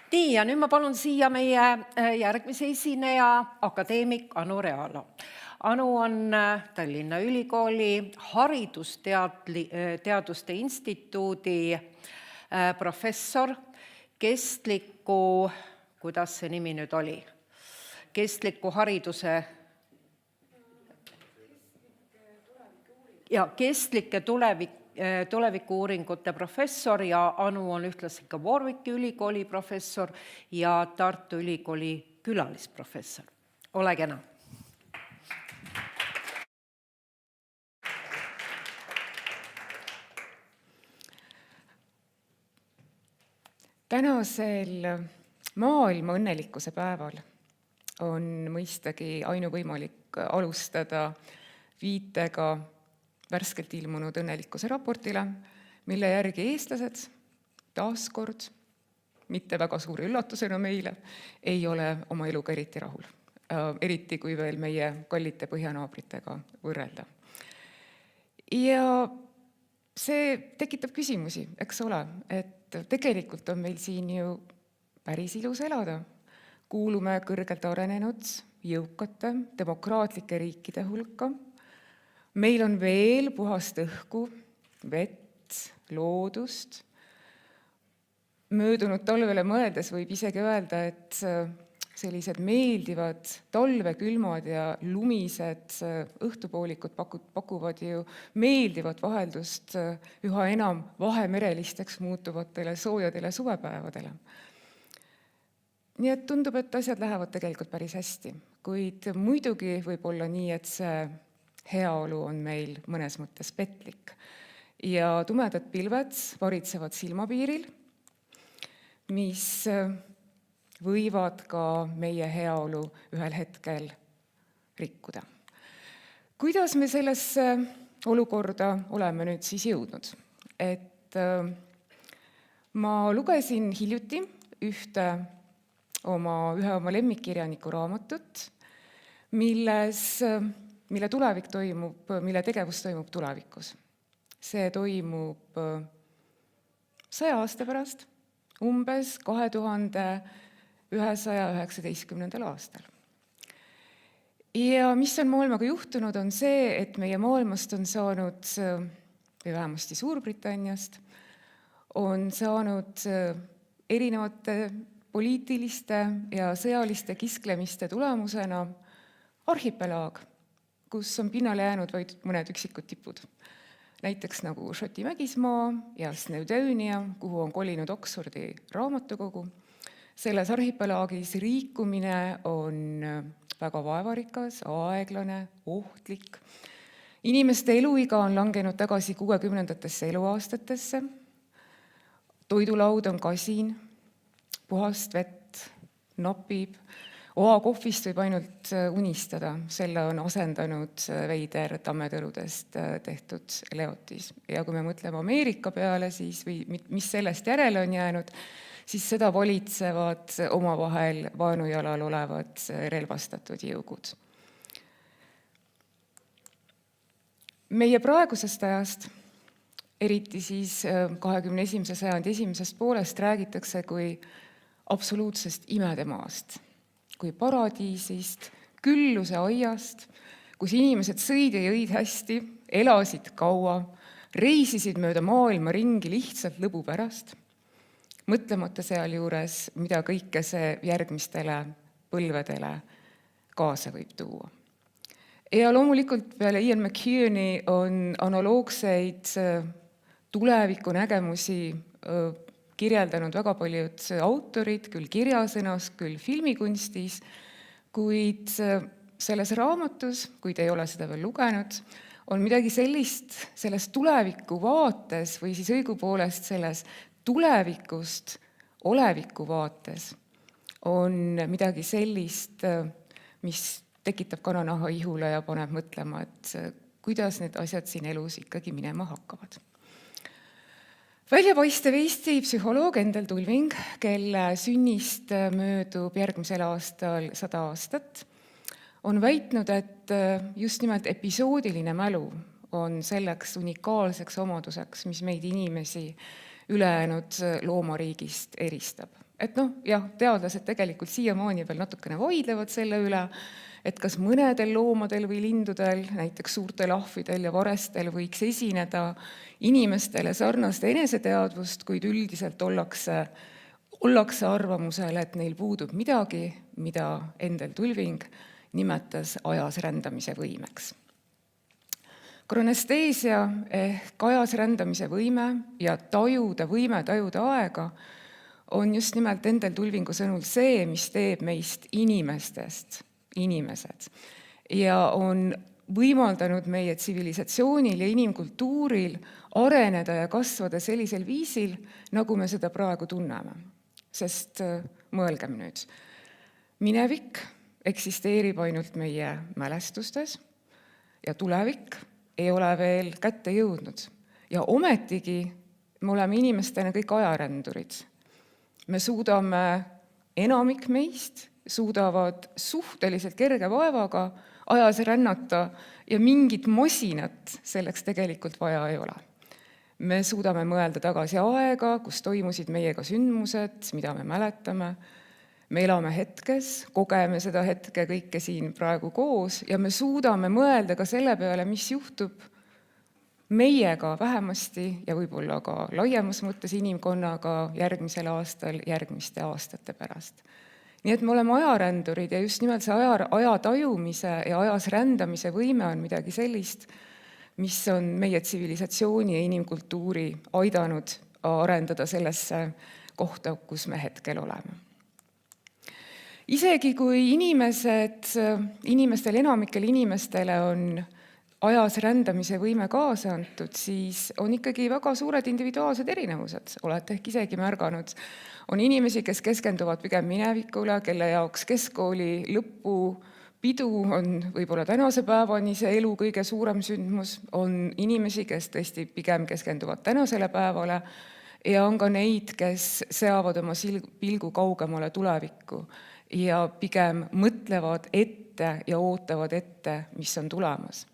Nii, ja nüüd ma palun siia meie järgmise esineja, akadeemik Anu Realo. Anu on Tallinna Ülikooli Haridusteaduste Instituudi professor, kuidas see nimi nüüd oli? Kestliku hariduse ja kestlike tulevikuuuringute professor ja Anu on ühtlasi ka Warwicki ülikooli professor ja Tartu Ülikooli külalisprofessor. Ole kena. Tänasel maailma õnnelikkuse päeval on mõistagi ainuvõimalik alustada viitega värskelt ilmunud õnnelikkuse raportile, mille järgi eestlased taaskord, mitte väga suure üllatusena meile, ei ole oma eluga eriti rahul. Eriti kui veel meie kallite põhjanaabritega võrrelda. Ja see tekitab küsimusi, eks ole, et tegelikult on meil siin ju päris ilus elada. Kuulume kõrgelt arenenud, jõukate, demokraatlike riikide hulka. Meil on veel puhast õhku, vett, loodust. Möödunud talvele mõeldes võib isegi öelda, et sellised meeldivad talvekülmad ja lumised õhtupoolikud pakuvad ju meeldivat vaheldust üha enam vahemerelisteks muutuvatele soojadele suvepäevadele. Nii et tundub, et asjad lähevad tegelikult päris hästi, kuid muidugi võib olla nii, et see heaolu on meil mõnes mõttes petlik ja tumedad pilved varitsevad silmapiiril, mis võivad ka meie heaolu ühel hetkel rikkuda. Kuidas me sellesse olukorda oleme nüüd siis jõudnud? Et ma lugesin hiljuti ühe oma lemmikkirjaniku raamatut, mille tegevus toimub tulevikus. See toimub 100 aasta pärast, umbes 2119. aastal. Ja mis on maailmaga juhtunud, on see, et meie maailmast on saanud, või vähemasti Suurbritanniast, on saanud erinevate poliitiliste ja sõjaliste kisklemiste tulemusena arhipelaag, kus on pinnale jäänud vaid mõned üksikud tipud. Näiteks nagu Šoti Mägismaa ja Snowdonia, kuhu on kolinud Oxfordi raamatukogu. Selles arhipelaagis liikumine on väga vaevarikas, aeglane, ohtlik. Inimeste eluiga on langenud tagasi 60-ndatesse eluaastatesse. Toidulaud on kasin, puhast vett napib. Oakohvist võib ainult unistada, selle on asendanud veider tammetõrudest tehtud leotis. Ja kui me mõtleme Ameerika peale, siis, või mis sellest järele on jäänud, siis seda valitsevad omavahel vaenujalal olevad relvastatud jõugud. Meie praegusest ajast, eriti siis 21. sajandi esimesest poolest, räägitakse kui absoluutsest imedemaast, kui paradiisist, külluse aiast, kus inimesed sõid ja jõid hästi, elasid kaua, reisisid mööda maailma ringi lihtsalt lõbu pärast, mõtlemata sealjuures, mida kõike see järgmistele põlvedele kaasa võib tuua. Ja loomulikult peale Ian McEwan'i on analoogseid tulevikunägemusi kirjeldanud väga paljud autorid, küll kirjasõnas, küll filmikunstis, kuid selles raamatus, kui te ei ole seda veel lugenud, on midagi sellist selles tuleviku vaates või siis õigupoolest selles tulevikust oleviku vaates on midagi sellist, mis tekitab kananaha ihule ja paneb mõtlema, et kuidas need asjad siin elus ikkagi minema hakkavad. Väljapaistev Eesti psühholoog Endel Tulving, kelle sünnist möödub järgmisel aastal 100 aastat, on väitnud, et just nimelt episoodiline mälu on selleks unikaalseks omaduseks, mis meid inimesi ülejäänud loomariigist eristab. et jah, teadlased tegelikult siiamaani veel natukene vaidlevad selle üle, et kas mõnedel loomadel või lindudel, näiteks suurtel ahvidel ja varestel võiks esineda inimestele sarnast eneseteadvust, kuid üldiselt ollakse arvamusel, et neil puudub midagi, mida Endel Tulving nimetas ajas rändamise võimeks. Kronesteesia ehk ajas rändamise võime ja võime tajuda aega on just nimelt Endel Tulvingu sõnul see, mis teeb meist inimestest inimesed ja on võimaldanud meie tsivilisatsioonil ja inimkultuuril areneda ja kasvada sellisel viisil, nagu me seda praegu tunneme. Sest mõelgem nüüd, minevik eksisteerib ainult meie mälestustes ja tulevik ei ole veel kätte jõudnud. Ja ometigi me oleme inimestena kõik ajarändurid. Me suudame, enamik meist suudavad suhteliselt kerge vaevaga ajas rännata ja mingit masinat selleks tegelikult vaja ei ole. Me suudame mõelda tagasi aega, kus toimusid meiega sündmused, mida me mäletame. Me elame hetkes, kogeme seda hetke kõike siin praegu koos ja me suudame mõelda ka selle peale, mis juhtub meiega vähemasti ja võib-olla ka laiemas mõttes inimkonnaga järgmisel aastal, järgmiste aastate pärast. Nii et me oleme ajarändurid ja just nimelt see aja tajumise ja ajas rändamise võime on midagi sellist, mis on meie tsivilisatsiooni ja inimkultuuri aidanud arendada sellesse kohta, kus me hetkel oleme. Isegi kui enamikel inimestele on ajas rändamise võime kaasa antud, siis on ikkagi väga suured individuaalsed erinevused. Olete ehk isegi märganud. On inimesi, kes keskenduvad pigem minevikule, kelle jaoks keskkooli lõpu pidu on võib-olla tänase päevani see elu kõige suurem sündmus. On inimesi, kes tõesti pigem keskenduvad tänasele päevale ja on ka neid, kes seavad oma pilgu kaugemale tulevikku ja pigem mõtlevad ette ja ootavad ette, mis on tulemas.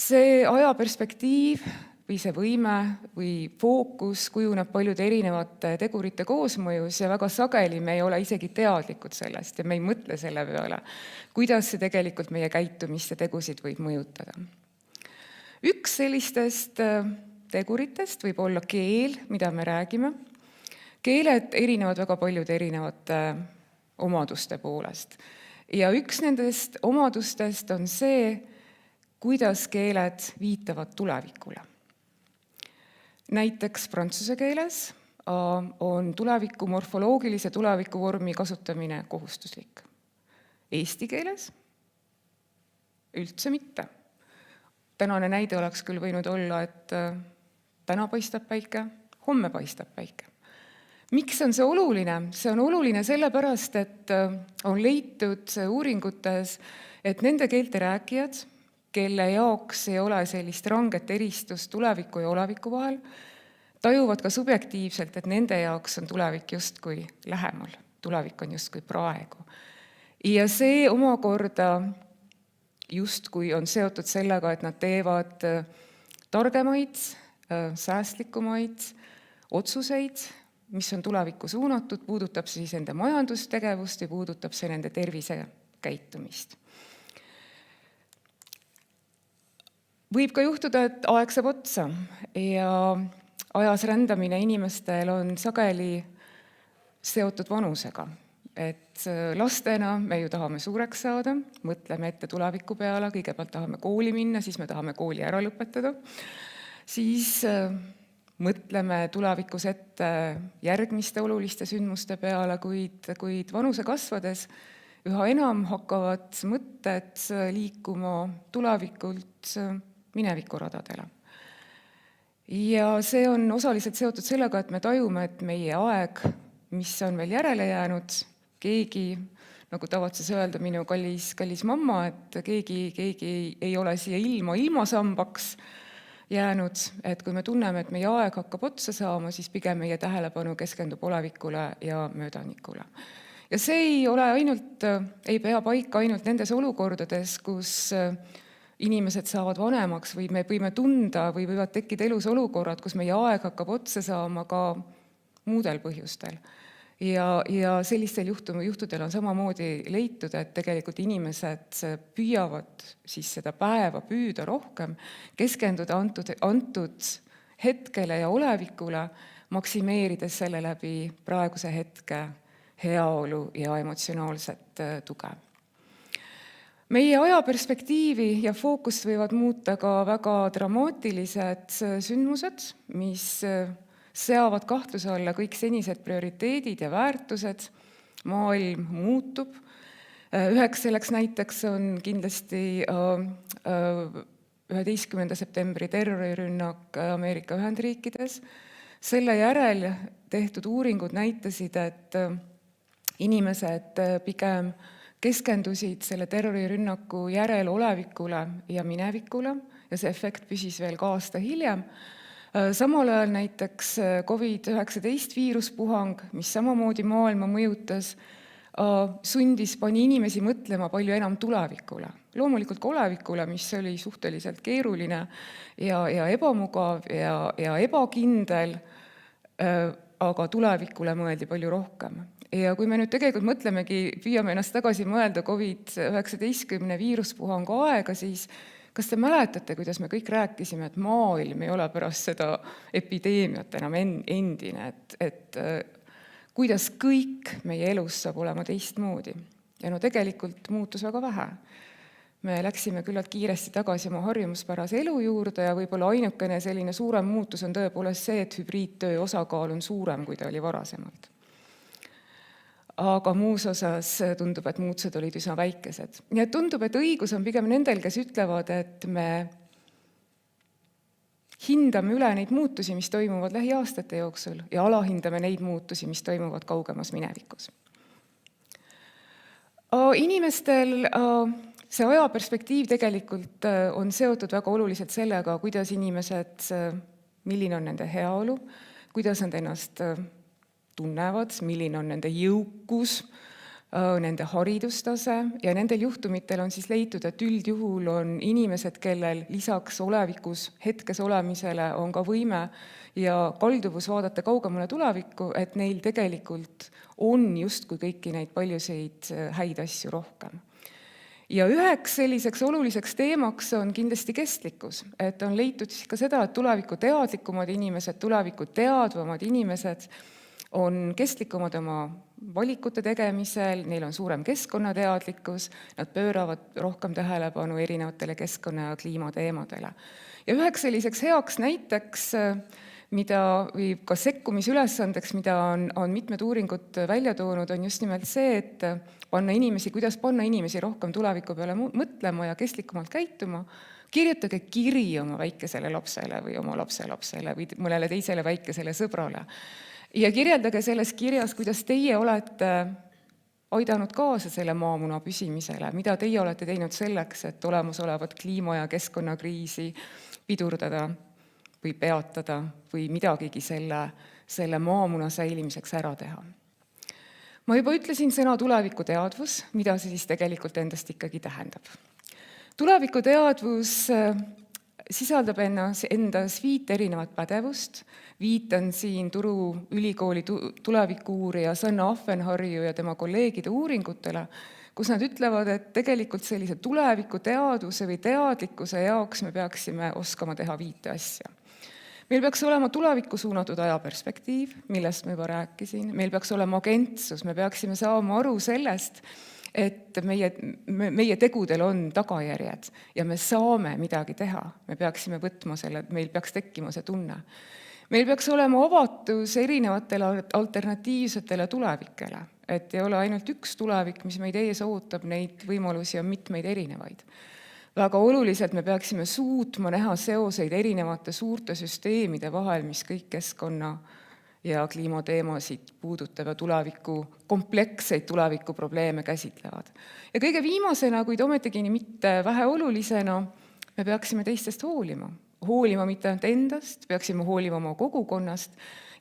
See ajaperspektiiv või see võime või fookus kujuneb paljude erinevate tegurite koosmõjus ja väga sageli me ei ole isegi teadlikud sellest ja me ei mõtle selle peale, kuidas see tegelikult meie käitumist ja tegusid võib mõjutada. Üks sellistest teguritest võib olla keel, mida me räägime. Keeled erinevad väga paljude erinevate omaduste poolest. Ja üks nendest omadustest on see, kuidas keeled viitavad tulevikule. Näiteks prantsuse keeles on tuleviku morfoloogilise tulevikuvormi kasutamine kohustuslik. Eesti keeles üldse mitte. Tänane näide oleks küll võinud olla, et täna paistab päike, homme paistab päike. Miks on see oluline? See on oluline sellepärast, et on leitud uuringutes, et nende keelte rääkijad, kelle jaoks ei ole sellist ranget eristust tuleviku ja oleviku vahel, tajuvad ka subjektiivselt, et nende jaoks on tulevik justkui lähemal. Tulevik on justkui praegu. Ja see omakorda justkui on seotud sellega, et nad teevad targemaid, säästlikumaid otsuseid, mis on tulevikku suunatud, puudutab siis nende majandustegevust ja puudutab see nende tervisekäitumist. Võib ka juhtuda, et aeg saab otsa ja ajas rändamine inimestel on sageli seotud vanusega. Et lastena me ju tahame suureks saada, mõtleme ette tuleviku peale, kõigepealt tahame kooli minna, siis me tahame kooli ära lõpetada, siis mõtleme tulevikus ette järgmiste oluliste sündmuste peale, kuid vanuse kasvades üha enam hakkavad mõtted liikuma tulevikult minevikuradadele. Ja see on osaliselt seotud sellega, et me tajume, et meie aeg, mis on veel järele jäänud, keegi, nagu tavatses öelda minu kallis mamma, et keegi ei ole siia ilmasambaks jäänud, et kui me tunneme, et meie aeg hakkab otsa saama, siis pigem meie tähelepanu keskendub olevikule ja möödanikule. Ja see ei pea paika ainult nendes olukordades, kus inimesed saavad vanemaks või me võime tunda või võivad tekkida elus olukorrad, kus meie aeg hakkab otsa saama ka muudel põhjustel. ja sellistel juhtudel on samamoodi leitud, et tegelikult inimesed püüavad siis seda päeva püüda rohkem, keskenduda antud hetkele ja olevikule, maksimeerides selle läbi praeguse hetke heaolu ja emotsionaalset tuge. Meie ajaperspektiivi ja fookust võivad muuta ka väga dramaatilised sündmused, mis seavad kahtluse alla kõik senised prioriteedid ja väärtused, maailm muutub. Üheks selleks näiteks on kindlasti 11. septembri terrorirünnak Ameerika Ühendriikides. Selle järel tehtud uuringud näitasid, et inimesed pigem keskendusid selle terrorirünnaku järel olevikule ja minevikule ja see efekt püsis veel ka aasta hiljem. Samal ajal näiteks COVID-19 viiruspuhang, mis samamoodi maailma mõjutas, pani inimesi mõtlema palju enam tulevikule. Loomulikult ka olevikule, mis oli suhteliselt keeruline ja ebamugav ja ebakindel, aga tulevikule mõeldi palju rohkem. Ja kui me nüüd tegelikult mõtlemegi, püüame ennast tagasi mõelda COVID-19 viiruspuhangu aega, siis kas te mäletate, kuidas me kõik rääkisime, et maailm ei ole pärast seda epideemiat enam endine, et kuidas kõik meie elus saab olema teistmoodi. Ja no tegelikult muutus väga vähe. Me läksime küllalt kiiresti tagasi oma harjumuspärase elu juurde ja võib-olla ainukene selline suurem muutus on tõepoolest see, et hübriidtöö osakaal on suurem, kui ta oli varasemalt. Aga muus osas tundub, et muutused olid üsna väikesed. Nii et tundub, et õigus on pigem nendel, kes ütlevad, et me hindame üle neid muutusi, mis toimuvad lähiaastate jooksul ja alahindame neid muutusi, mis toimuvad kaugemas minevikus. Inimestel see ajaperspektiiv tegelikult on seotud väga oluliselt sellega, kuidas inimesed, milline on nende heaolu, kuidas nad ennast tunnevad, milline on nende jõukus, nende haridustase ja nendel juhtumitel on siis leitud, et üldjuhul on inimesed, kellel lisaks olevikus hetkes olemisele on ka võime ja kalduvus vaadata kaugemale tulevikku, et neil tegelikult on justkui kõiki neid paljusid häid asju rohkem. Ja üheks selliseks oluliseks teemaks on kindlasti kestlikkus, et on leitud siis ka seda, et tuleviku teadlikumad inimesed, tuleviku teadvamad inimesed on kestlikumad oma valikute tegemisel, neil on suurem keskkonnateadlikkus, nad pööravad rohkem tähelepanu erinevatele keskkonna- ja kliimateemadele. Ja üheks selliseks heaks näiteks, või ka sekkumisülesandeks, mida on mitmed uuringud välja toonud, on just nimelt see, et kuidas panna inimesi rohkem tuleviku peale mõtlema ja kestlikumalt käituma. Kirjutage kiri oma väikesele lapsele või oma lapselapsele või mõnele teisele väikesele sõbrale. Ja kirjeldage selles kirjas, kuidas teie olete aidanud kaasa selle maamuna püsimisele, mida teie olete teinud selleks, et olemasolevat kliima- ja keskkonnakriisi pidurdada või peatada või midagigi selle maamuna säilimiseks ära teha. Ma juba ütlesin sõna tulevikuteadvus, mida see siis tegelikult endast ikkagi tähendab. Tulevikuteadvus sisaldab endas 5 erinevat pädevust. Viitan siin Turu ülikooli tulevikuuurija Sanna Affenharju ja tema kolleegide uuringutele, kus nad ütlevad, et tegelikult sellise tulevikuteadvuse või teadlikkuse jaoks me peaksime oskama teha 5 asja. Meil peaks olema tulevikku suunatud ajaperspektiiv, millest ma juba rääkisin. Meil peaks olema agentsus, me peaksime saama aru sellest, et meie tegudel on tagajärjed ja me saame midagi teha. Me peaksime võtma selle, meil peaks tekkima see tunne. Meil peaks olema avatus erinevatele alternatiivsetele tulevikele, et ei ole ainult üks tulevik, mis meid ees ootab, neid võimalusi on mitmeid erinevaid. Väga oluliselt me peaksime suutma näha seoseid erinevate suurte süsteemide vahel, mis kõik keskkonna ja kliimateemasid puudutab ja kompleksseid tulevikuprobleeme käsitlevad. Ja kõige viimasena, kuid ometigi mitte väheolulisena, me peaksime teistest hoolima. Hoolima mitte ainult endast, peaksime hoolima oma kogukonnast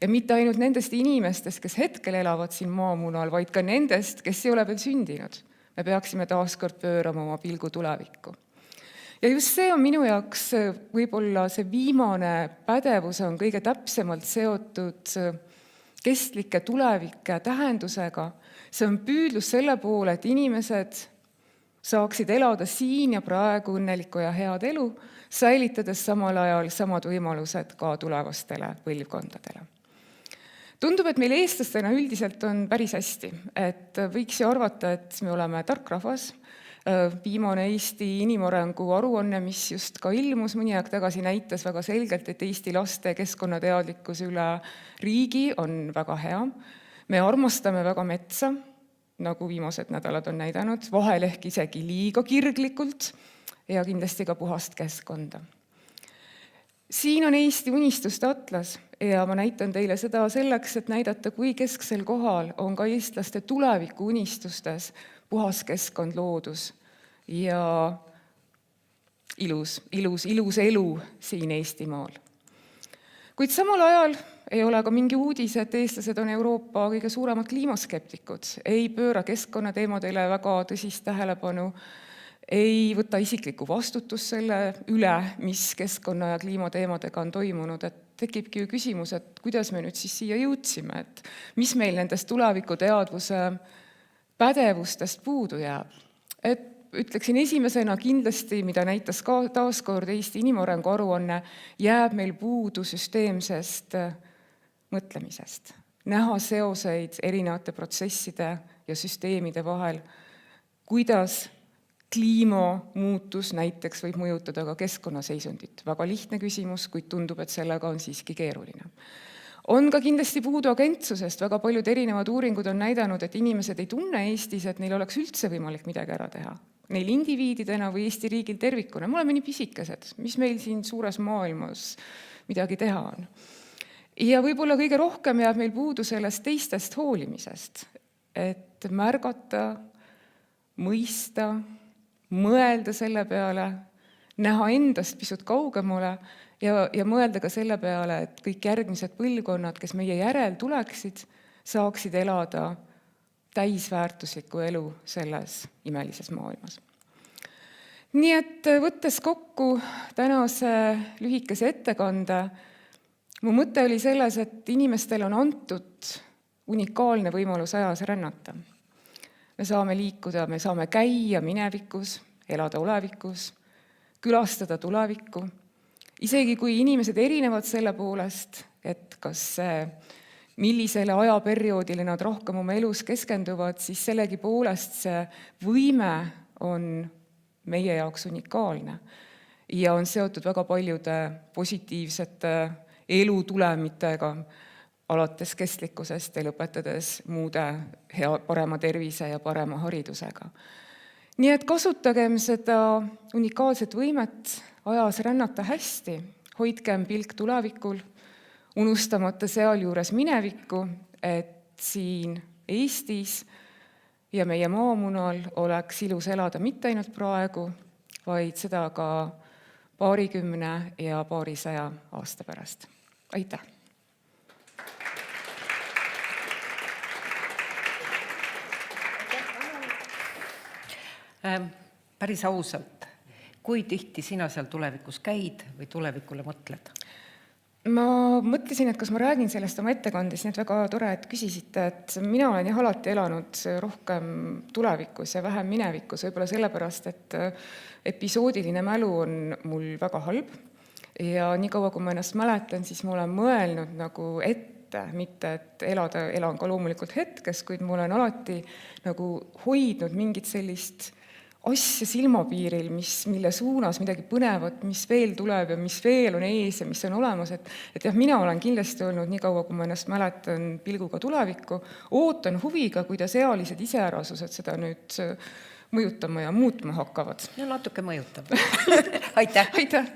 ja mitte ainult nendest inimestest, kes hetkel elavad siin maamunal, vaid ka nendest, kes ei ole veel sündinud. Me peaksime taaskord pöörama oma pilgu tulevikku. Ja just see on minu jaoks võib-olla see viimane pädevus on kõige täpsemalt seotud kestlike tulevike tähendusega. See on püüdlus selle poole, et inimesed saaksid elada siin ja praegu õnnelikku ja head elu, säilitades samal ajal samad võimalused ka tulevastele põlvkondadele. Tundub, et meil eestlastena üldiselt on päris hästi, et võiks ju arvata, et me oleme tark rahvas. Viimane Eesti inimarengu aruanne, mis just ka ilmus mõni aeg tagasi, näitas väga selgelt, et Eesti laste keskkonnateadlikkus üle riigi on väga hea. Me armastame väga metsa, nagu viimased nädalad on näidanud, vahel ehk isegi liiga kirglikult ja kindlasti ka puhast keskkonda. Siin on Eesti unistuste atlas ja ma näitan teile seda selleks, et näidata, kui kesksel kohal on ka eestlaste tuleviku unistustes puhas keskkond, loodus ja ilus elu siin Eestimaal. Kuid samal ajal ei ole ka mingi uudis, et eestlased on Euroopa kõige suuremad kliimaskeptikud, ei pööra keskkonnateemadele väga tõsist tähelepanu, ei võta isiklikku vastutust selle üle, mis keskkonna ja kliimateemadega on toimunud, et tekibki ju küsimus, et kuidas me nüüd siis siia jõudsime, et mis meil nendest tulevikuteadvuse pädevustest puudu jääb. Et ütleksin esimesena kindlasti, mida näitas ka taaskord Eesti inimarengu aruanne, jääb meil puudu süsteemsest mõtlemisest, näha seoseid erinevate protsesside ja süsteemide vahel, kuidas kliimamuutus näiteks võib mõjutada ka keskkonnaseisundit. Väga lihtne küsimus, kuid tundub, et sellega on siiski keeruline. On ka kindlasti puudu agentsusest. Väga paljud erinevad uuringud on näidanud, et inimesed ei tunne Eestis, et neil oleks üldse võimalik midagi ära teha. Neil indiviididena või Eesti riigil tervikuna. Me oleme nii pisikesed, mis meil siin suures maailmas midagi teha on. Ja võib-olla kõige rohkem jääb meil puudu sellest teistest hoolimisest, et märgata, mõista, mõelda selle peale, näha endast pisut kaugemale ja mõelda ka selle peale, et kõik järgmised põlvkonnad, kes meie järel tuleksid, saaksid elada täisväärtuslikku elu selles imelises maailmas. Nii et võttes kokku tänase lühikese ettekande, mu mõte oli selles, et inimestel on antud unikaalne võimalus ajas rännata. Me saame liikuda, me saame käia minevikus, elada olevikus, külastada tulevikku. Isegi kui inimesed erinevad selle poolest, et kas millisele ajaperioodile nad rohkem oma elus keskenduvad, siis sellegi poolest see võime on meie jaoks unikaalne ja on seotud väga paljude positiivsete elutulemitega, alates kestlikkusest ja lõpetades muude parema tervise ja parema haridusega. Nii et kasutagem seda unikaalset võimet ajas rännata hästi, hoidkem pilk tulevikul, unustamata sealjuures minevikku, et siin Eestis ja meie maamunal oleks ilus elada mitte ainult praegu, vaid seda ka paarikümne ja paarisaja aasta pärast. Aitäh! Päris ausalt, kui tihti sina seal tulevikus käid või tulevikule mõtled? Ma mõtlesin, et kas ma räägin sellest oma ettekandes, nii et väga tore, et küsisite, et mina olen alati elanud rohkem tulevikus ja vähem minevikus, võib-olla sellepärast, et episoodiline mälu on mul väga halb ja nii kaua, kui ma ennast mäletan, siis ma olen mõelnud nagu ette, mitte et elan ka loomulikult hetkes, kuid ma olen alati nagu hoidnud mingit sellist asja silmapiiril, mille suunas midagi põnevat, mis veel tuleb ja mis veel on ees ja mis on olemas. Et jah, mina olen kindlasti olnud nii kaua, kui ma ennast mäletan pilguga tulevikku, ootan huviga, kuidas ealised iseärasused seda nüüd mõjutama ja muutma hakkavad. No natuke mõjutab. Aitäh! Aitäh!